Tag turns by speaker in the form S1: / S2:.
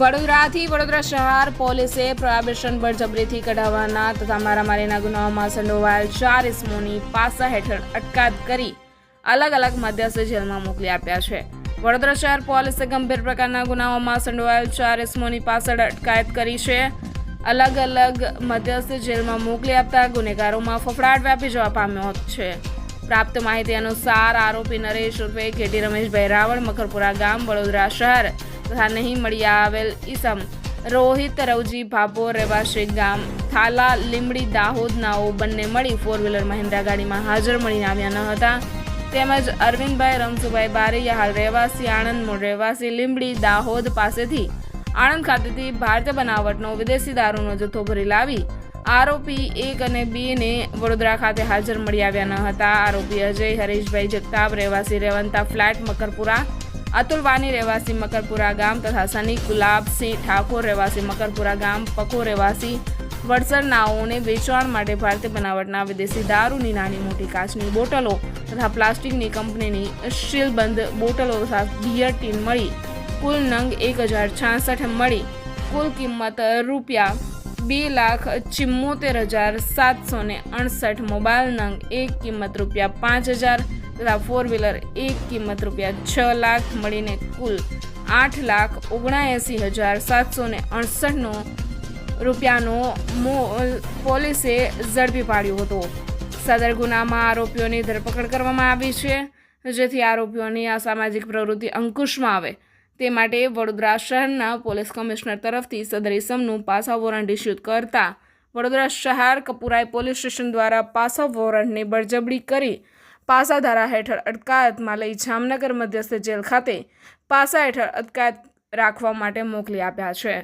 S1: વડોદરાથી વડોદરા શહેર પોલીસે પ્રોહિબિશન બળજબરીથી કઢાવવાના તથા મારામારીના ગુનાઓમાં સંડોવાયેલ 4 ઇસમોની પાસા હેઠળ અટકાયત કરી અલગ અલગ મધ્યસ્થ જેલમાં મોકલી આપ્યા છે. વડોદરા શહેર પોલીસે ગંભીર પ્રકારના ગુનાઓમાં સંડોવાયેલ 4 ઇસમોની પાછળ અટકાયત કરી છે. અલગ અલગ મધ્યસ્થ જેલમાં મોકલી આપતા ગુનેગારોમાં ફફડાટ વ્યાપી જવા પામ્યો છે. પ્રાપ્ત માહિતી અનુસાર આરોપી નરેશ ઉર્ફે કેટી રમેશભાઈ રાવળ મકરપુરા ગામ વડોદરા શહેર તથા નહીં મળી આવેલ ઈસમ રોહિત રવજી ભાભોર રહેવાસી ગામ થાલા લીમડી દાહોદનાઓ બંને મળી 4 વ્હીલર મહિન્દ્રા ગાડીમાં હાજર મળીને આવ્યા ન હતા. તેમજ અરવિંદભાઈ રમસુભાઈ બારૈયા હાલ રહેવાસી આણંદ મૂળ રહેવાસી લીમડી દાહોદ પાસેથી આણંદ ખાતેથી ભારતીય બનાવટનો વિદેશી દારૂનો જથ્થો ભરી લાવી આરોપી 1 અને 2 ને વડોદરા ખાતે હાજર મળી આવ્યા ન હતા. આરોપી અજય હરેશભાઈ જગતાપ રહેવાસી રેવંતા ફ્લેટ મકરપુરા, અતુલ વાની રહેવાસી મકરપુરા ગામ તથા સની ગુલાબસિંહ ઠાકોર રહેવાસી મકરપુરા ગામ પકો રહેવાસી વડસર નાઓને વેચાણ માટે ભારતીય બનાવટના વિદેશી દારૂની નાની મોટી કાચની બોટલો તથા પ્લાસ્ટિકની કંપનીની સીલબંધ બોટલો તથા બિયર ટીન મળી કુલ નંગ 1066 મળી કુલ કિંમત રૂપિયા 2,74,768, મોબાઈલ નંગ 1 કિંમત રૂપિયા 5,000 તથા 4 વ્હીલર 1 કિંમત રૂપિયા 6 લાખ મળીને કુલ 8,79,768 રૂપિયાનો પોલીસે ઝડપી પાડ્યો હતો. સદર ગુનામાં આરોપીઓની ધરપકડ કરવામાં આવી છે, જેથી આરોપીઓની અસામાજિક પ્રવૃત્તિ અંકુશમાં આવે તે માટે વડોદરા શહેરના પોલીસ કમિશનર તરફથી સદર ઇસમનું પાસા વોરંટ ઇસ્યુ કરતા વડોદરા શહેર કપુરાઈ પોલીસ સ્ટેશન દ્વારા પાસા વોરંટની બળજબરી કરી પાસા ધારા હેઠળ અટકાયતમાં લઈ જામનગર મધ્યસ્થ જેલ ખાતે પાસા હેઠળ અટકાયત રાખવા માટે મોકલી આપ્યા છે.